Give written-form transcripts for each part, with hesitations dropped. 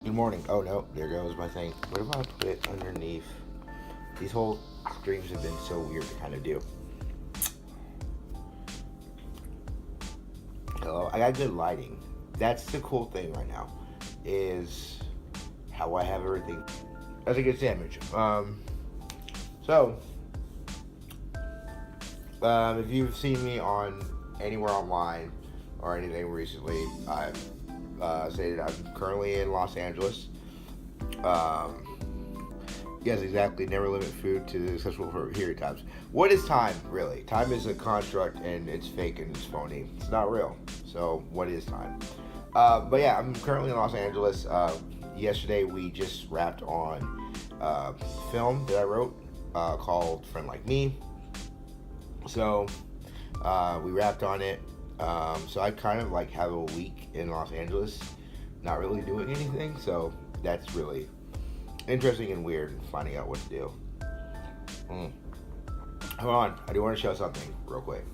Good morning. Oh no, there goes my thing. What if I put it underneath? These whole streams have been so weird to kind of do. Hello, I got good lighting. That's the cool thing right now, is how I have everything. That's a good sandwich. So, if you've seen me on anywhere online or anything recently, I've stated I'm currently in Los Angeles. Um, yes, exactly. Never limit food to successful period times. What is time, really? Time is a construct and it's fake and it's phony. It's not real. So, what is time? But yeah, I'm currently in Los Angeles. Yesterday, we just wrapped on film that I wrote called Friend Like Me. So, we wrapped on it. So I kind of like have a week in Los Angeles, not really doing anything. So that's really interesting and weird, finding out what to do. Hold on, I do want to show something real quick.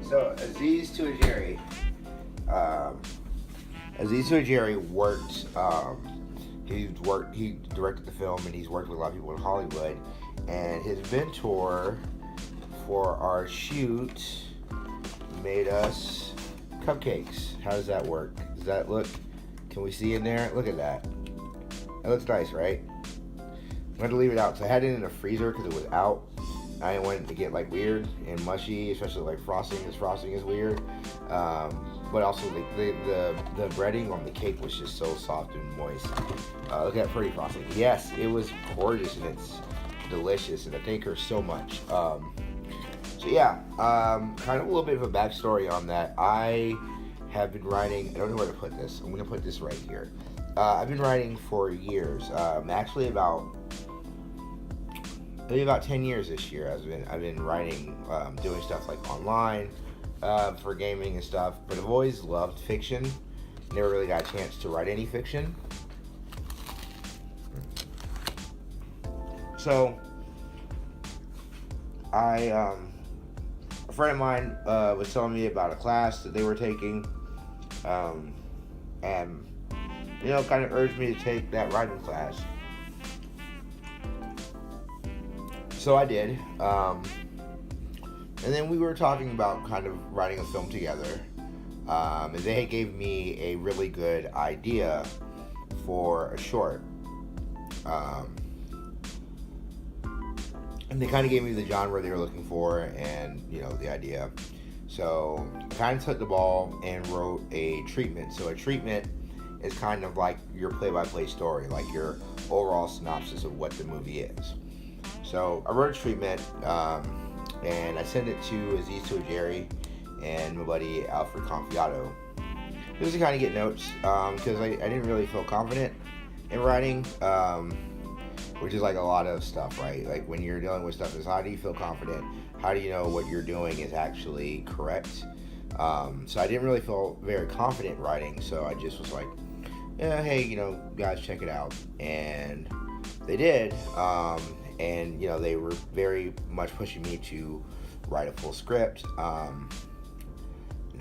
So Aziz Tuajeri worked. He directed the film, and he's worked with a lot of people in Hollywood. And his mentor for our shoot made us cupcakes. How does that work? Does that look? Can we see in there? Look at that. That looks nice, right? I'm going to leave it out. So I had it in a freezer because it was out. I didn't want it to get like weird and mushy, especially like frosting. This frosting is weird. But also the breading on the cake was just so soft and moist. Look at that pretty frosting. Yes, it was gorgeous and it's delicious, and I thank her so much. So yeah, kind of a little bit of a backstory on that. I have been writing. I don't know where to put this. I'm gonna put this right here. I've been writing for years. Actually, maybe about 10 years this year. I've been writing, doing stuff like online for gaming and stuff. But I've always loved fiction. Never really got a chance to write any fiction. So a friend of mine was telling me about a class that they were taking, and kind of urged me to take that writing class. So I did, and then we were talking about kind of writing a film together, and they gave me a really good idea for a short, and they kind of gave me the genre they were looking for and the idea. So I kind of took the ball and wrote a treatment. So a treatment is kind of like your play-by-play story, like your overall synopsis of what the movie is. So I wrote a treatment, and I sent it to Aziz Tuajeri and my buddy Alfred Confiato. Just to kind of get notes, because I didn't really feel confident in writing, which is like a lot of stuff, right? Like when you're dealing with stuff, is how do you feel confident? How do you know what you're doing is actually correct? So I didn't really feel very confident writing, so I just was like, yeah, hey, guys, check it out. And they did. And they were very much pushing me to write a full script.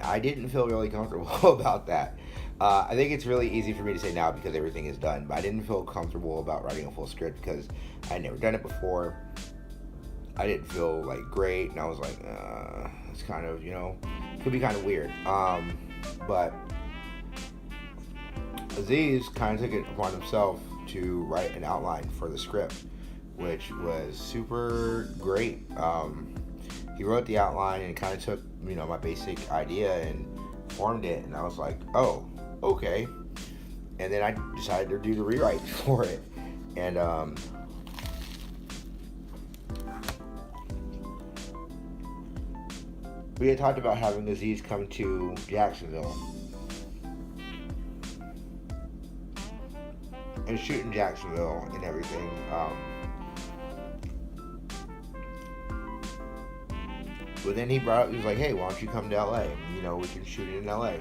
I didn't feel really comfortable about that. I think it's really easy for me to say now because everything is done, but I didn't feel comfortable about writing a full script because I had never done it before. I didn't feel like great, and I was like, it's kind of, could be kind of weird. But Aziz kind of took it upon himself to write an outline for the script, which was super great. He wrote the outline and kind of took, my basic idea and formed it, and I was like, oh, okay. And then I decided to do the rewrite for it. And we had talked about having Aziz come to Jacksonville and shoot in Jacksonville and everything. But then he was like, hey, why don't you come to LA? We can shoot it in LA.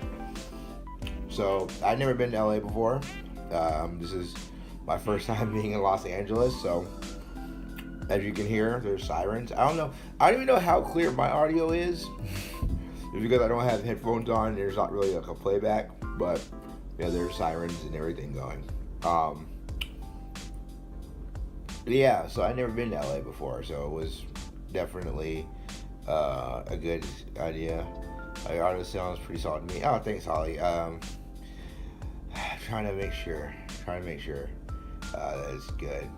So I'd never been to LA before. This is my first time being in Los Angeles. So as you can hear, there's sirens. I don't even know how clear my audio is. It's because I don't have headphones on. There's not really like a playback, but there's sirens and everything going. Yeah, so I'd never been to LA before, so it was definitely a good idea. Auto sounds pretty solid to me. Oh, thanks, Holly. Trying to make sure that it's good.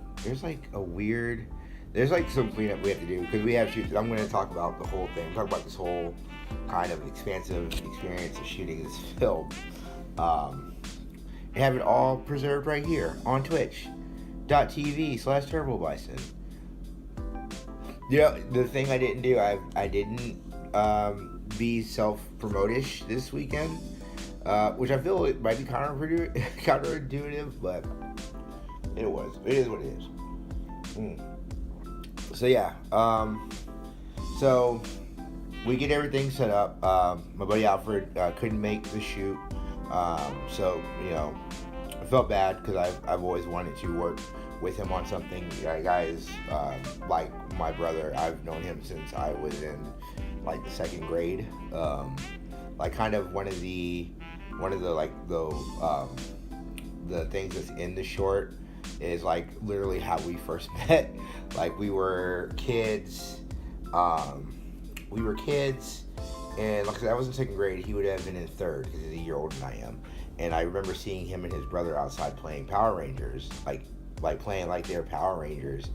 There's like some cleanup we have to do because we have shoots. I'm going to talk about the whole thing. Talk about this whole kind of expansive experience of shooting this film. And have it all preserved right here on Twitch.tv/TurboBison. The thing I didn't do, I didn't be self-promotish this weekend, which I feel it might be counterintuitive, but it is what it is. So yeah, so we get everything set up. My buddy Alfred couldn't make the shoot, so I felt bad because I've always wanted to work with him on something. Guys, like my brother, I've known him since I was in like the second grade. Like kind of one of the things that's in the short is like literally how we first met. Like we were kids, and like I was in second grade, he would have been in third because he's a year older than I am. And I remember seeing him and his brother outside playing Power Rangers, like playing like they're Power Rangers.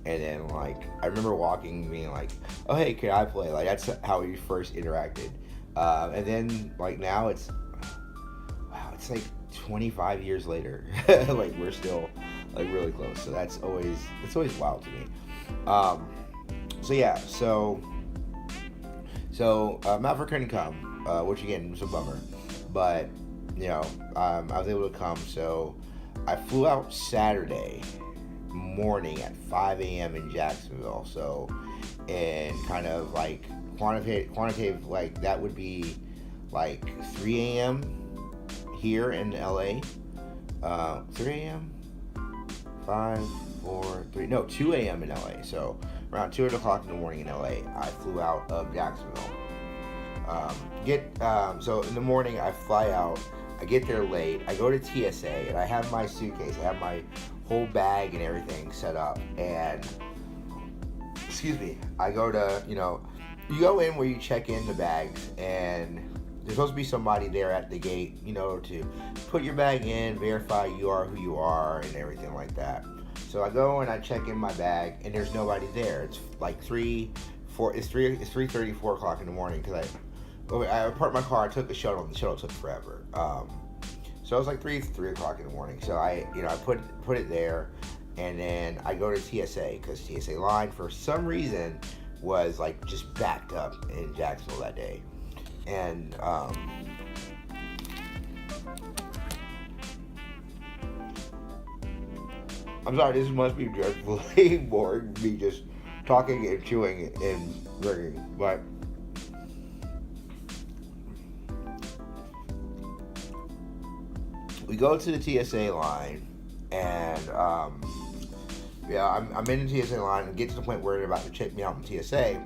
And then like I remember walking, being like, "Oh hey, can I play?" Like that's how we first interacted. And then like now it's like 25 years later. Like we're still like really close. So it's always wild to me. So Maverick couldn't come, which again was a bummer. But I was able to come. So I flew out Saturday morning at 5 a.m. in Jacksonville. So, and kind of like quantitative, like that would be like 3 a.m. here in LA. 3 a.m. 5, 4, 3, no, 2 a.m. in LA. So around 2 o'clock in the morning in LA, I flew out of Jacksonville. So in the morning I fly out, I get there late, I go to TSA, and I have my suitcase, I have my whole bag and everything set up, and I go to, you go in where you check in the bags, and there's supposed to be somebody there at the gate, to put your bag in, verify you are who you are, and everything like that. So I go and I check in my bag, and there's nobody there. It's like 3:30, 4 o'clock in the morning, because I parked my car, I took the shuttle, and the shuttle took forever. So it was like 3 o'clock in the morning. So I put it there, and then I go to TSA, because TSA line, for some reason, was like just backed up in Jacksonville that day. And I'm sorry, this must be dreadfully boring, me just talking and chewing and drinking, but we go to the TSA line, and I'm in the TSA line and get to the point where they're about to check me out in TSA,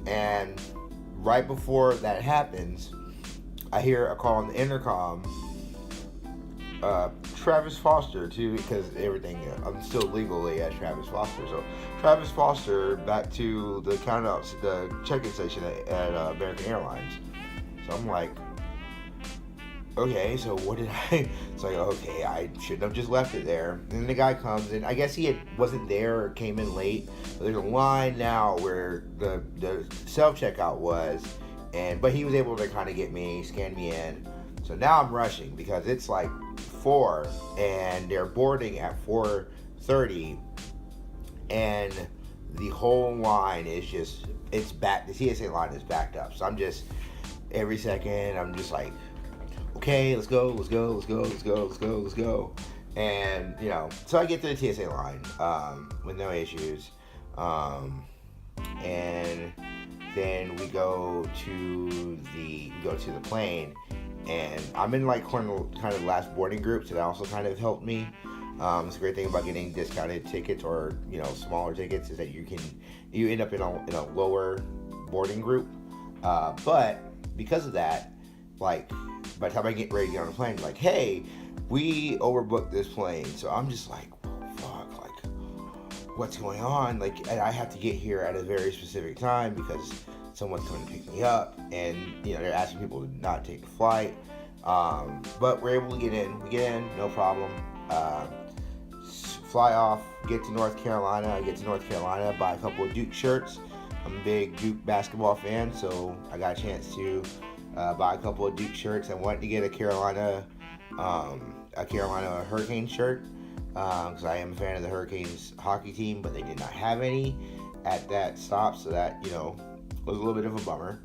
and right before that happens, I hear a call on the intercom, Travis Foster, too, because everything, I'm still legally at Travis Foster, so Travis Foster back to the the check-in station at American Airlines. So I'm like, okay, so what did I, it's like, okay, I shouldn't have just left it there. And then the guy comes in, I guess he wasn't there or came in late. But there's a line now where the self-checkout was, but he was able to kind of get me, scan me in. So now I'm rushing because it's like 4 and they're boarding at 4:30, and the whole line is just, it's back, the TSA line is backed up. So I'm just, every second, I'm just like, okay, let's go. And, so I get to the TSA line with no issues. And then we go to the plane, and I'm in like kind of last boarding group, so that also kind of helped me. It's a great thing about getting discounted tickets or, smaller tickets is that you end up in a lower boarding group. But because of that, like, by the time I get ready to get on the plane, like, hey, we overbooked this plane. So I'm just like, oh, fuck, like, what's going on? Like, and I have to get here at a very specific time because someone's coming to pick me up, and they're asking people to not take the flight. But we're able to get in. We get in, no problem. Fly off, get to North Carolina. I get to North Carolina, buy a couple of Duke shirts. I'm a big Duke basketball fan, so I got a chance to buy a couple of Duke shirts. I wanted to get a Carolina Hurricane shirt because I am a fan of the Hurricanes hockey team, but they did not have any at that stop, so that was a little bit of a bummer.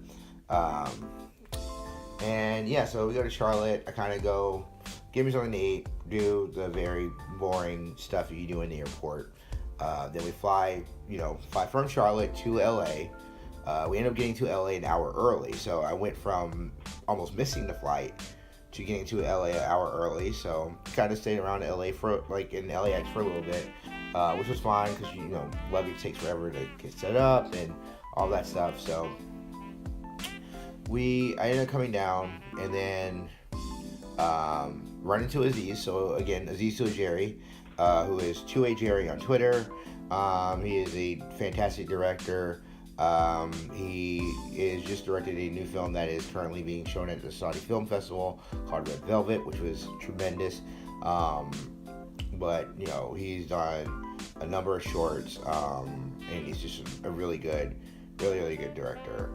And yeah, so we go to Charlotte. I kind of go, give me something to eat, do the very boring stuff that you do in the airport. Then we fly from Charlotte to LA. We ended up getting to LA an hour early, so I went from almost missing the flight to getting to LA an hour early. So kind of stayed around LA in LAX for a little bit, which was fine because luggage takes forever to get set up and all that stuff. So I ended up coming down and then run into Aziz. So again, Aziz Jerry, who is 2A Jerry on Twitter. He is a fantastic director. He is just directed a new film that is currently being shown at the Saudi Film Festival called Red Velvet, which was tremendous. But he's done a number of shorts, and he's just a really good director.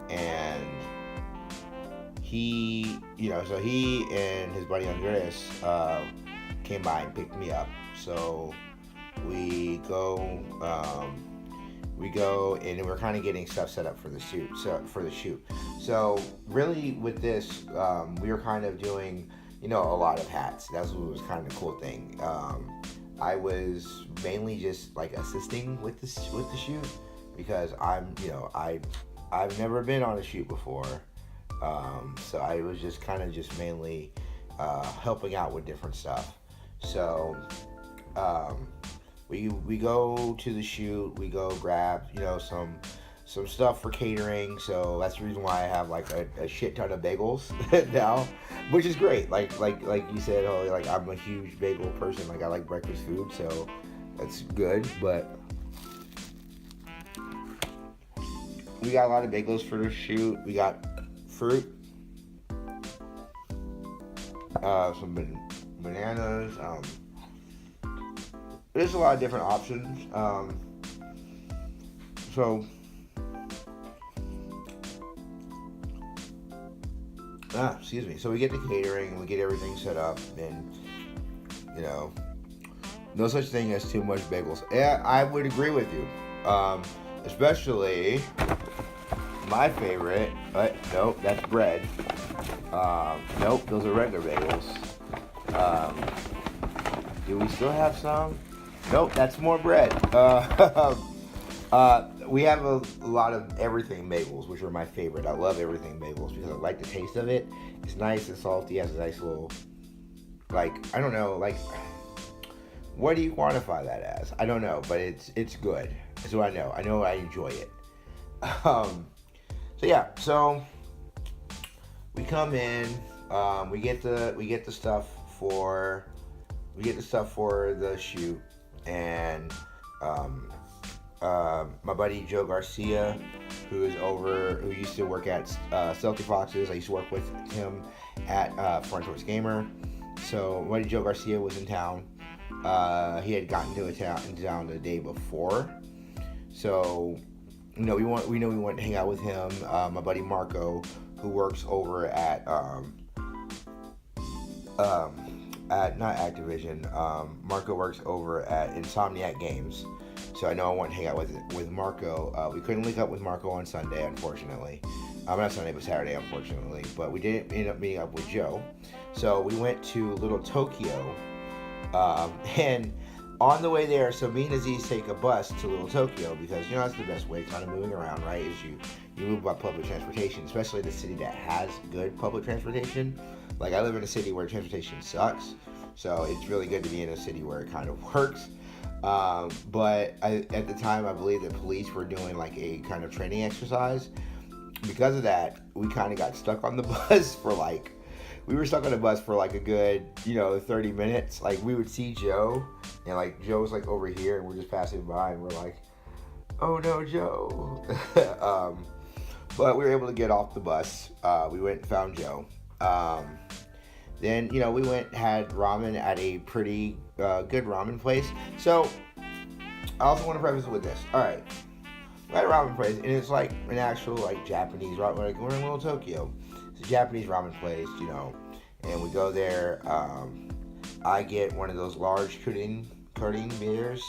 And he and his buddy Andres came by and picked me up. So we go and we're kind of getting stuff set up for the shoot. So really with this, we were kind of doing, a lot of hats. That's what was kind of the cool thing. I was mainly just like assisting with the shoot because I've never been on a shoot before. So I was just kind of mainly helping out with different stuff. So we go to the shoot, we go grab some stuff for catering. So that's the reason why I have like a shit ton of bagels now, which is great. Like you said, Holly, like I'm a huge bagel person. Like I like breakfast food, so that's good. But we got a lot of bagels for the shoot. We got fruit, some bananas. There's a lot of different options. Excuse me. So we get the catering and we get everything set up, and no such thing as too much bagels. Yeah, I would agree with you. Especially my favorite. Nope, that's bread. Nope, those are regular bagels. Do we still have some? Nope, that's more bread. We have a lot of everything bagels, which are my favorite. I love everything bagels because I like the taste of it. It's nice and salty. It has a nice little, I don't know, what do you quantify that as? I don't know, but it's good. That's what I know. I know I enjoy it. So we come in, we get the stuff for the shoot, and my buddy Joe Garcia, who used to work at Celtic Foxes. I used to work with him at Frontours Gamer. So my buddy Joe Garcia was in town. He had gotten into town the day before. So we wanted to hang out with him. My buddy Marco, who works over at not Activision. Marco works over at Insomniac Games. So I know I want to hang out with Marco. We couldn't link up with Marco on Sunday, unfortunately. Not Sunday, but Saturday, unfortunately. But we did end up meeting up with Joe. So we went to Little Tokyo. And on the way there, so me and Aziz take a bus to Little Tokyo because, that's the best way kind of moving around, right? Is you move by public transportation, especially in a city that has good public transportation. Like I live in a city where transportation sucks. So it's really good to be in a city where it kind of works. But at the time, I believe the police were doing like a kind of training exercise because of that, we kind of got stuck on the bus for like, we were stuck on the bus for like a good, 30 minutes. Like, we would see Joe, and like Joe's like over here, and we're just passing by, and we're like, oh no, Joe. But we were able to get off the bus. We went and found Joe. Then, we went, had ramen at a pretty good ramen place. So, I also want to preface it with this. All right. We're at a ramen place, and it's like an actual, like, Japanese ramen. Like, we're in Little Tokyo. It's a Japanese ramen place, and we go there. I get one of those large cutting beers.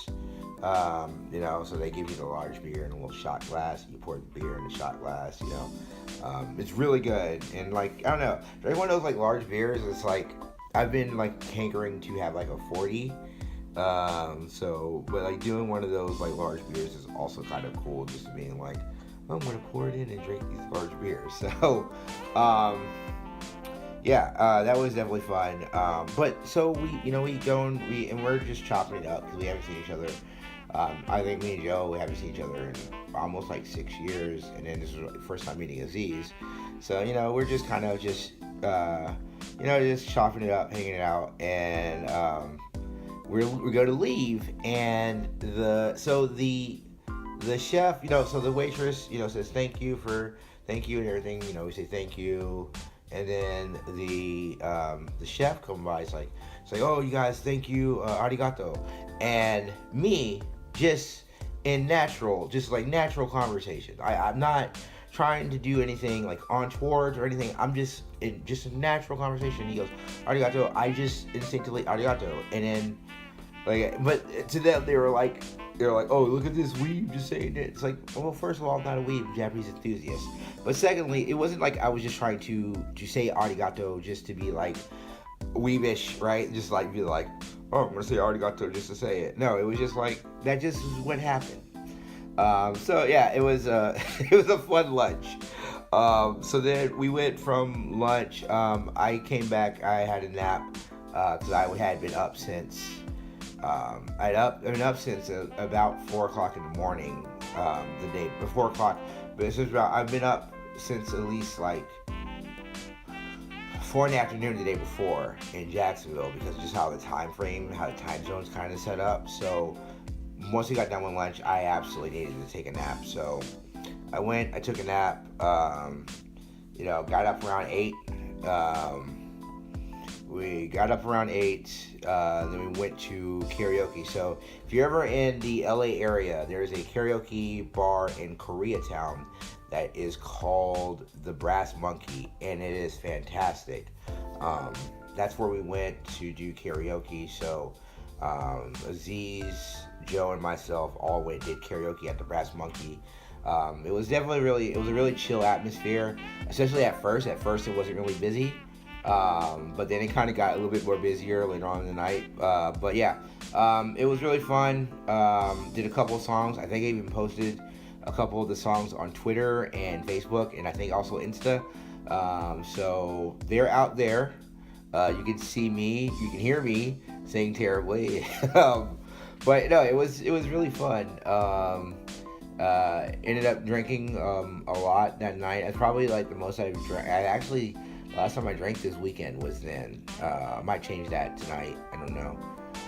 So they give you the large beer in a little shot glass. You pour the beer in the shot glass, It's really good. And, like, I don't know. Drink one of those, like, large beers. It's like, I've been, like, hankering to have, like, a 40. But, like, doing one of those, like, large beers is also kind of cool. Just being like, I'm going to pour it in and drink these large beers. So, that was definitely fun. But so we go and we're just chopping it up because we haven't seen each other. I think me and Joe, we haven't seen each other in almost like 6 years, and then this was the first time meeting Aziz. So, we're just kind of just chopping it up, hanging it out, and we go to leave, and the chef, so the waitress, says thank you and everything, we say thank you. And then the chef comes by. It's like, oh, you guys, thank you, arigato. And me, just in natural conversation. I'm not trying to do anything like on towards or anything. I'm just in just a natural conversation. He goes, arigato. I just instinctively arigato. And then, but to them, they were like, oh, look at this weeb just saying it. It's like, well, first of all, I'm not a weeb, Japanese enthusiast. But secondly, it wasn't like I was just trying to say arigato just to be like weebish, right? Just like be like, oh, I'm gonna say arigato just to say it. No, it was just like that. Just is what happened. It was it was a fun lunch. So then we went from lunch. I came back. I had a nap because I had been up since. I've been up since about 4 o'clock in the morning, the day before 4 o'clock. But it's just I've been up since at least like 4 in the afternoon the day before in Jacksonville, because just how the time zone's kind of set up. So once we got done with lunch, I absolutely needed to take a nap. So I took a nap, got up around 8. We got up around 8, then we went to karaoke. So if you're ever in the LA area, there's a karaoke bar in Koreatown that is called the Brass Monkey, and it is fantastic. That's where we went to do karaoke. So Aziz, Joe, and myself all did karaoke at the Brass Monkey. It was definitely a really chill atmosphere, especially at first. At first it wasn't really busy. But then it kind of got a little bit more busier later on in the night. It was really fun. Did a couple of songs. I think I even posted a couple of the songs on Twitter and Facebook, and I think also Insta. So they're out there. You can see me, you can hear me sing terribly. But no, it was really fun. Ended up drinking a lot that night. It's probably like the most I've drank. Last time I drank this weekend was then. I might change that tonight. I don't know.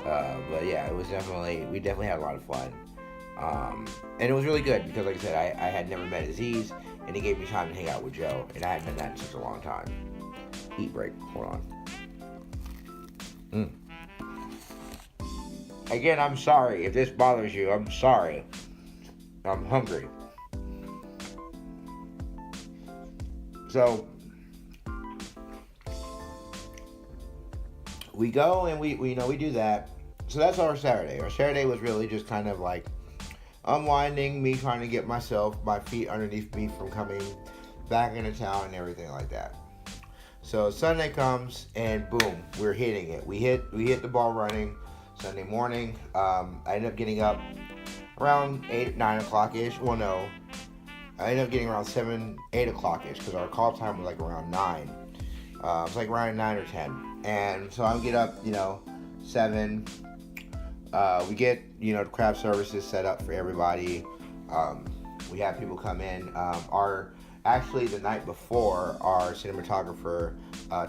But yeah, we definitely had a lot of fun. And it was really good because, like I said, I had never met Aziz, and he gave me time to hang out with Joe, and I hadn't done that in such a long time. Eat break. Hold on. Again, I'm sorry if this bothers you. I'm sorry. I'm hungry. So we go and we do that. So that's our Saturday. Our Saturday was really just kind of like unwinding, me trying to get my feet underneath me from coming back into town and everything like that. So Sunday comes and boom, we're hitting it. We hit the ball running Sunday morning. I ended up getting up around 9 o'clock-ish. Well, no. I ended up getting around 8 o'clock-ish because our call time was like around 9. It was like around 9 or 10. And so I get up, 7. We get, the craft services set up for everybody. We have people come in. actually the night before, our cinematographer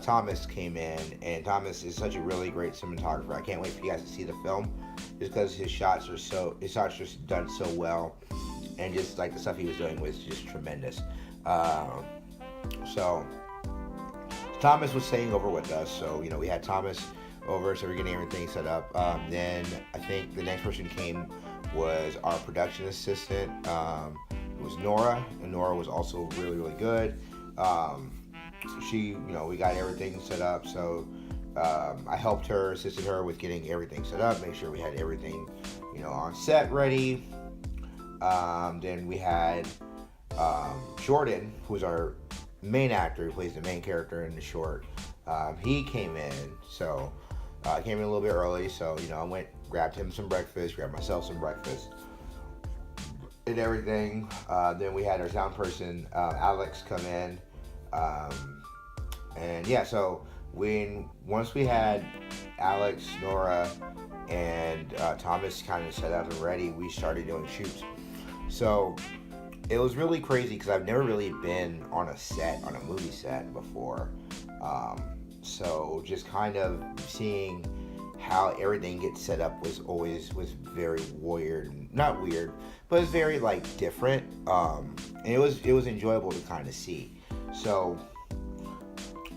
Thomas came in, and Thomas is such a really great cinematographer. I can't wait for you guys to see the film, just because his shots just done so well, and just like the stuff he was doing was just tremendous. So Thomas was staying over with us, so we had Thomas over, so we're getting everything set up. Then I think the next person came was our production assistant. It was Nora, and Nora was also really, really good. She, we got everything set up, so I helped her, assisted her with getting everything set up, make sure we had everything, on set ready. Then we had Jordan, who's our main actor, who plays the main character in the short. He came in, so I came in a little bit early, so I went, grabbed him some breakfast, grabbed myself some breakfast, and everything. Then we had our sound person, Alex, come in, and yeah, so once we had Alex, Nora, and Thomas kind of set up and ready, we started doing shoots. So it was really crazy because I've never really been on a movie set before. So just kind of seeing how everything gets set up was very weird. Not weird, but it was very different. And it was enjoyable to kind of see. So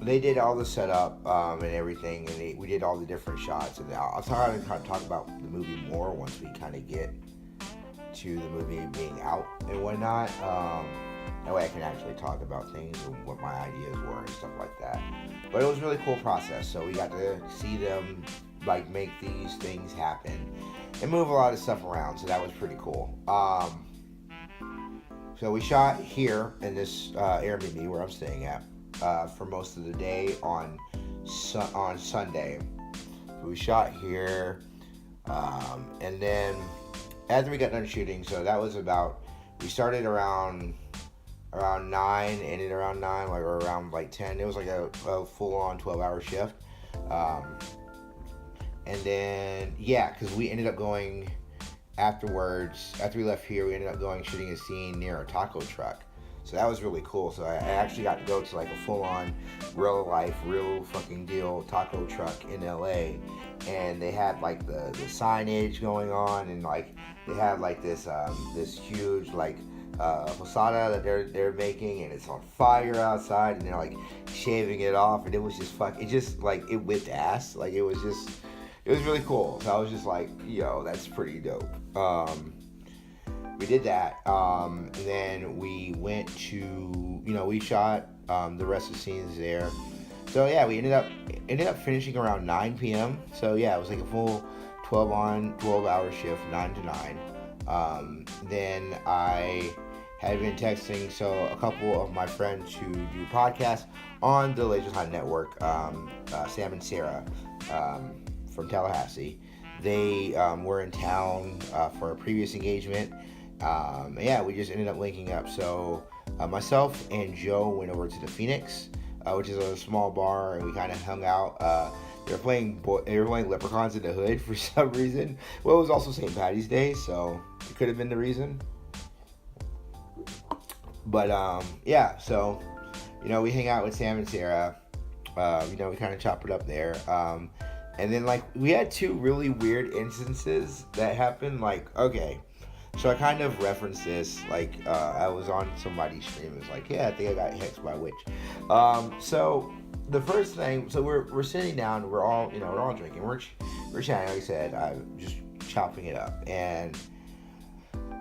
they did all the setup and everything, and we did all the different shots. And I'll try to kind of talk about the movie more once we kind of get to the movie being out and whatnot. That way I can actually talk about things and what my ideas were and stuff like that. But it was a really cool process. So we got to see them make these things happen and move a lot of stuff around. So that was pretty cool. So we shot here in this Airbnb where I'm staying at for most of the day on Sunday. So we shot here, and then after we got done shooting, so that was we started around 9, ended around 9, or around 10. It was a full-on 12-hour shift. And then, because we ended up going afterwards, after we left here, we ended up shooting a scene near a taco truck. So that was really cool. So I actually got to go to a full-on, real-life, real fucking deal taco truck in LA. And they had the signage going on, and they had this huge posada that they're making, and it's on fire outside, and they're shaving it off, and it was just it whipped ass. It was really cool. So I was just yo, that's pretty dope. We did that, and then we went to, we shot the rest of the scenes there. So yeah, we ended up finishing around 9 p.m. So yeah, it was a full 12-hour shift, 9 to 9. Then I had been texting a couple of my friends who do podcasts on the Laser Time Network, Sam and Sarah from Tallahassee. They were in town for a previous engagement. Yeah, we just ended up linking up. So myself and Joe went over to the Phoenix, which is a small bar, and we kind of hung out. They were playing Leprechauns in the Hood for some reason. Well, it was also St. Patty's Day, so it could have been the reason. But yeah, so we hang out with Sam and Sarah. We kind of chop it up there. And then we had two really weird instances that happened. Okay. So I kind of referenced this, I was on somebody's stream. It was yeah, I think I got hexed by a witch. So the first thing, so we're sitting down, we're all drinking, we're chatting, like I said, I'm just chopping it up, and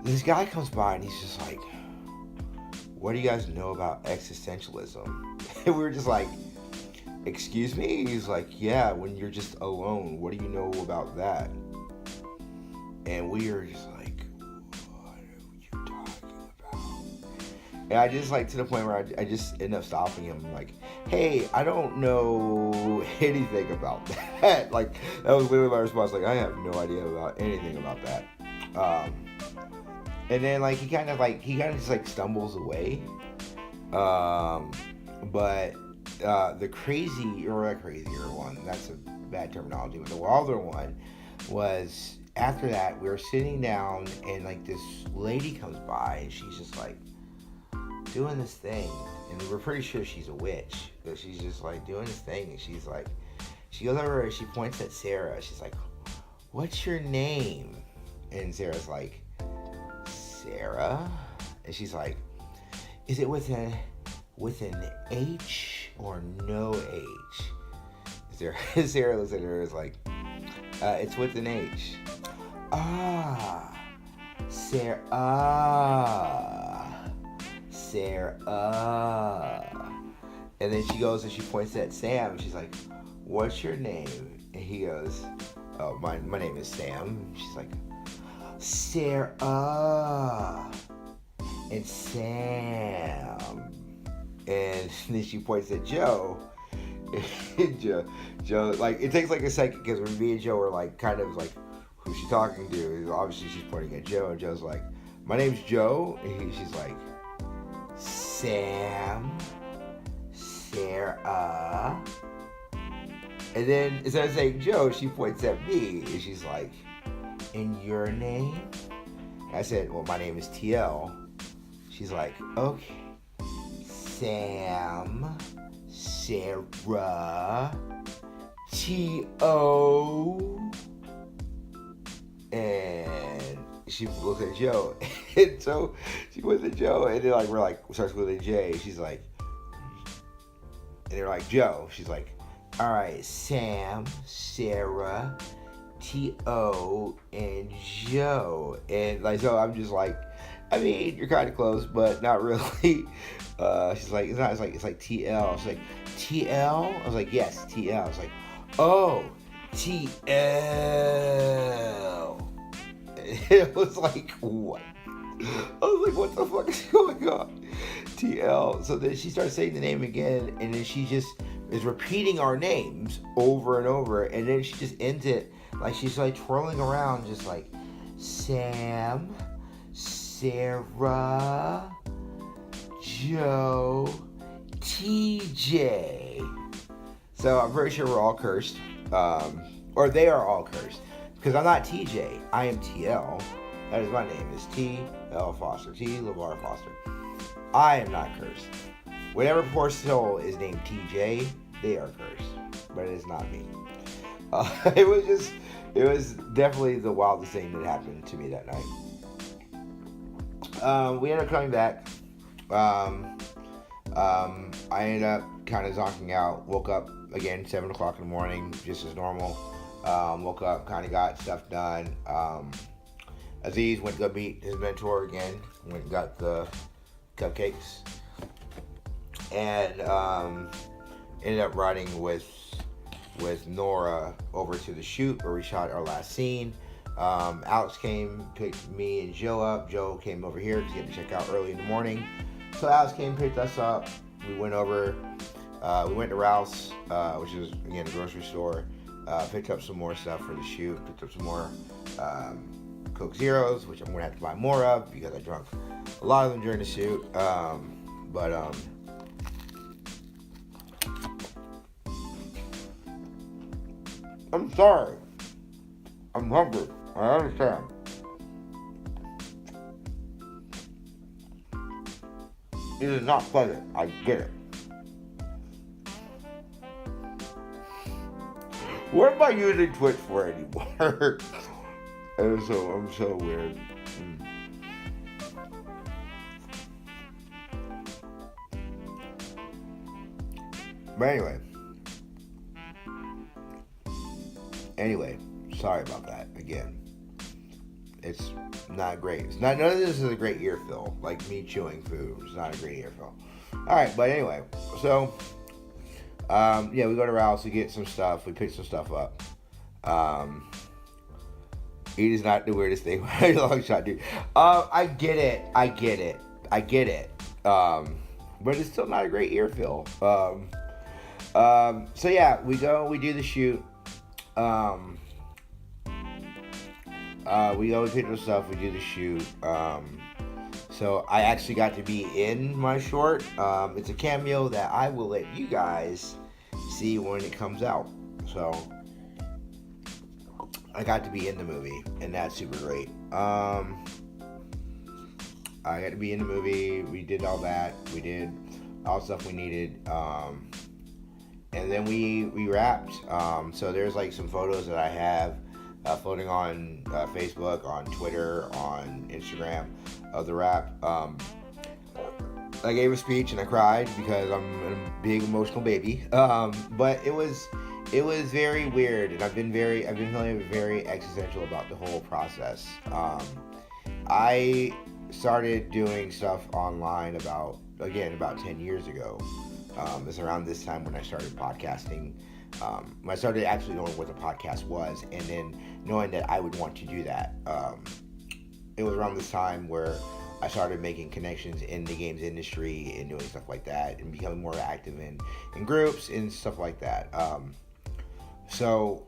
this guy comes by and he's just what do you guys know about existentialism? And we were just excuse me? He's yeah, when you're just alone, what do you know about that? And we were just and I just to the point where I just end up stopping him. Hey, I don't know anything about that. That was literally my response. I have no idea about anything about that. And then he kind of just stumbles away. But the crazier one, that's a bad terminology, but the wilder one was after that we were sitting down, and this lady comes by, and she's just doing this thing, and we're pretty sure she's a witch, but she's just like doing this thing, and she's like, she goes over and she points at Sarah. She's like, "What's your name?" And Sarah's like, "Sarah," and she's like, "Is it with an H or no H?" Sarah looks at her and is like, "It's with an H." Ah, Sarah. And then she goes and she points at Sam. She's like, "What's your name?" And he goes, "Oh, my name is Sam." She's like, "Sarah and Sam." And then she points at Joe. And Joe, like, it takes like a second because when me and Joe are like, kind of like, who's she talking to? Obviously, she's pointing at Joe, and Joe's like, "My name's Joe." And she's like, "Sam, Sarah." And then instead of saying Joe, she points at me, and she's like, "And your name?" And I said, "Well, my name is TL." She's like, "Okay, Sam, Sarah, T.O." And she looks at Joe, and so she looks at Joe, and then like we're like starts with a J. She's like, and they're like, "Joe." She's like, "All right, Sam, Sarah, T.O. and Joe." And like, so I'm just like, I mean, you're kind of close, but not really. She's like, it's not. It's like T.L. She's like, "T.L.?" I was like, "Yes, T.L." I was like, "Oh, T.L." It was like, what? I was like, what the fuck is going on? TL. So then she starts saying the name again, and then she just is repeating our names over and over, and then she just ends it like she's like twirling around, just like Sam, Sarah, Joe, TJ. So I'm pretty sure we're all cursed, or they are all cursed. Because I'm not TJ, I am TL. That is my name, is T.L. Foster, T. LeVar Foster. I am not cursed. Whatever poor soul is named TJ, they are cursed. But it is not me. It was definitely the wildest thing that happened to me that night. We ended up coming back. I ended up kind of zonking out, woke up again, 7 o'clock in the morning, just as normal. Woke up, kind of got stuff done. Aziz went to go meet his mentor again. Went and got the cupcakes. And ended up riding with Nora over to the shoot where we shot our last scene. Alex came, picked me and Joe up. Joe came over here because he had to check out early in the morning. So Alex came, picked us up. We went over. We went to Ralph's, which is, again, a grocery store. Picked up some more stuff for the shoot. Picked up some more Coke Zeros, which I'm going to have to buy more of because I drank a lot of them during the shoot. I'm sorry. I'm hungry. I understand. It is not pleasant. I get it. What am I using Twitch for anymore? I'm so weird. But anyway, sorry about that again. It's not great. None of this is a great ear fill. Like me chewing food. It's not a great ear fill. Alright, but anyway, so we go to Ralph's to get some stuff. We pick some stuff up. It is not the weirdest thing. Long shot, dude. I get it. But it's still not a great ear fill. So yeah, we go, we do the shoot. We go, we pick up stuff, we do the shoot. So I actually got to be in my short. It's a cameo that I will let you guys see when it comes out. So I got to be in the movie, and that's super great. I got to be in the movie. We did all that. We did all the stuff we needed. And then we wrapped. So there's like some photos that I have floating on Facebook, on Twitter, on Instagram of the wrap. I gave a speech and I cried because I'm a big emotional baby. But it was very weird, and I've been feeling very existential about the whole process. I started doing stuff online about 10 years ago. It's around this time when I started podcasting. When I started actually knowing what the podcast was, and then knowing that I would want to do that. It was around this time where I started making connections in the games industry and doing stuff like that, and becoming more active in groups and stuff like that. So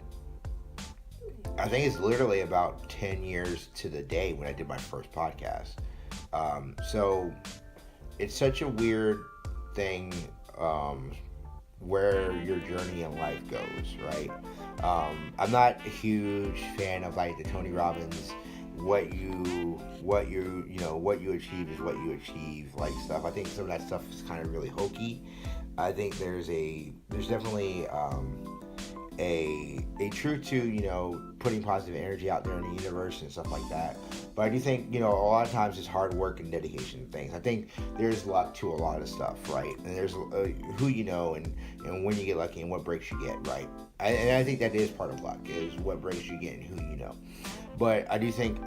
I think it's literally about 10 years to the day when I did my first podcast. So it's such a weird thing where your journey in life goes, right? I'm not a huge fan of like the Tony Robbins, what you achieve is what you achieve, like stuff. I think some of that stuff is kind of really hokey. I think there's definitely a truth to putting positive energy out there in the universe and stuff like that. But I do think a lot of times it's hard work and dedication things. I think there's luck to a lot of stuff, right? And there's who you know and when you get lucky and what breaks you get, right? And I think that is part of luck, is what breaks you get and who you know. But I do think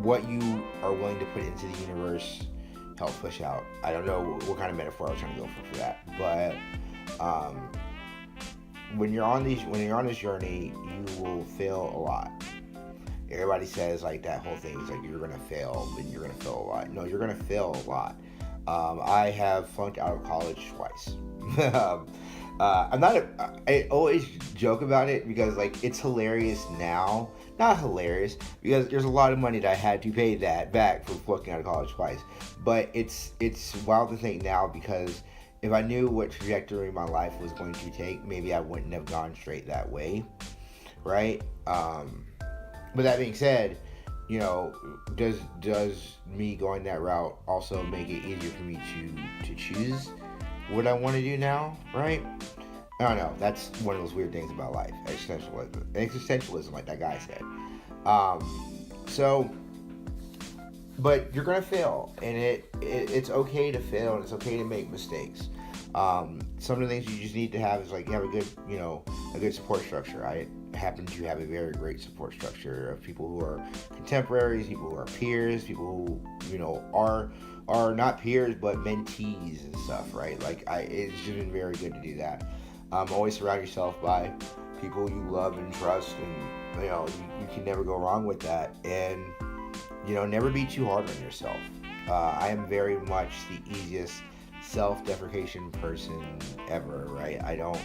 what you are willing to put into the universe helps push out. I don't know what kind of metaphor I was trying to go for that, but when you're on this journey, you will fail a lot. Everybody says like that whole thing is like you're gonna fail and you're gonna fail a lot. No, you're gonna fail a lot. I have flunked out of college twice. I always joke about it because like it's hilarious now. Not hilarious because there's a lot of money that I had to pay that back for flunking out of college twice. But it's wild to think now, because if I knew what trajectory my life was going to take, maybe I wouldn't have gone straight that way, right? But that being said, does me going that route also make it easier for me to choose what I want to do now, right? I don't know. That's one of those weird things about life. Existentialism, like that guy said. But you're gonna fail, and it's okay to fail, and it's okay to make mistakes. Some of the things you just need to have is like you have a good support structure. I happen to have a very great support structure of people who are contemporaries, people who are peers, people who are not peers but mentees and stuff, right? Like it's just been very good to do that. Always surround yourself by people you love and trust, and you can never go wrong with that. And never be too hard on yourself. I am very much the easiest self-deprecation person ever, right? I don't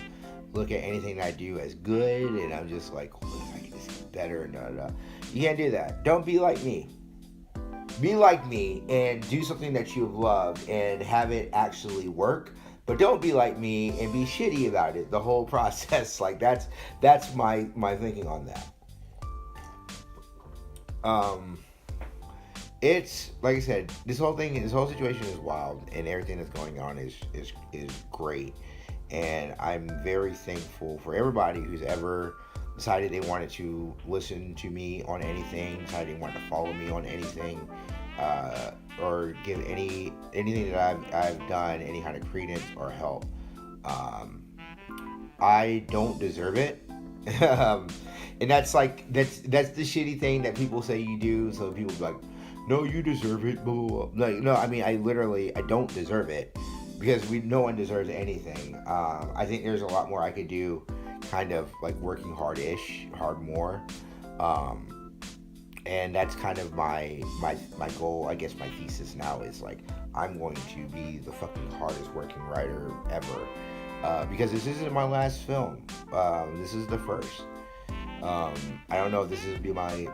look at anything I do as good, and I'm just like, what if I can just get better? No. You can't do that. Don't be like me. Be like me and do something that you love and have it actually work. But don't be like me and be shitty about it the whole process. Like that's my thinking on that. It's like I said, this whole situation is wild, and everything that's going on is great. And I'm very thankful for everybody who's ever decided they wanted to listen to me on anything, decided they wanted to follow me on anything, or give anything that I've done any kind of credence or help. I don't deserve it. And that's the shitty thing that people say you do. So people be like, no, you deserve it, blah, blah, blah. Like, no, I mean, I don't deserve it, because no one deserves anything. I think there's a lot more I could do, kind of like working hard more. And that's kind of my goal, I guess my thesis now is like, I'm going to be the fucking hardest working writer ever. Because this isn't my last film. This is the first. I don't know if this is be I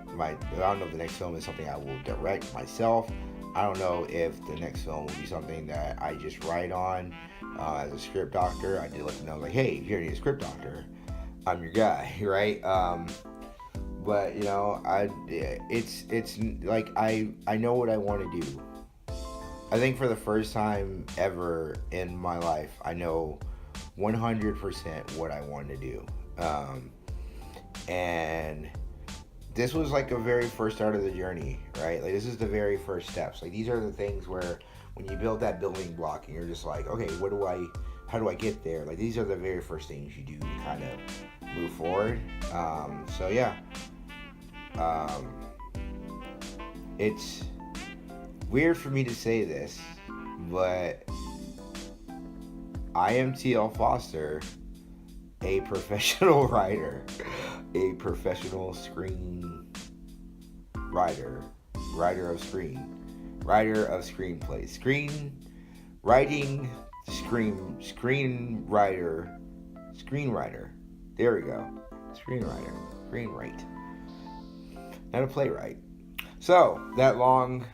don't know if the next film is something I will direct myself. I don't know if the next film will be something that I just write on as a script doctor. I did let them know, like, hey, if you're a script doctor, I'm your guy, right? But it's like I know what I want to do, I think for the first time ever in my life, I know 100% what I want to do. And this was like a very first start of the journey, right? Like this is the very first steps. Like these are the things where when you build that building block and you're just like, okay, how do I get there? Like these are the very first things you do to kind of move forward. So yeah, it's weird for me to say this, but I am TL Foster, a professional writer, a professional screen writer, writer of screenplays, screenwriter. There we go, screenwrite, not a playwright. So that long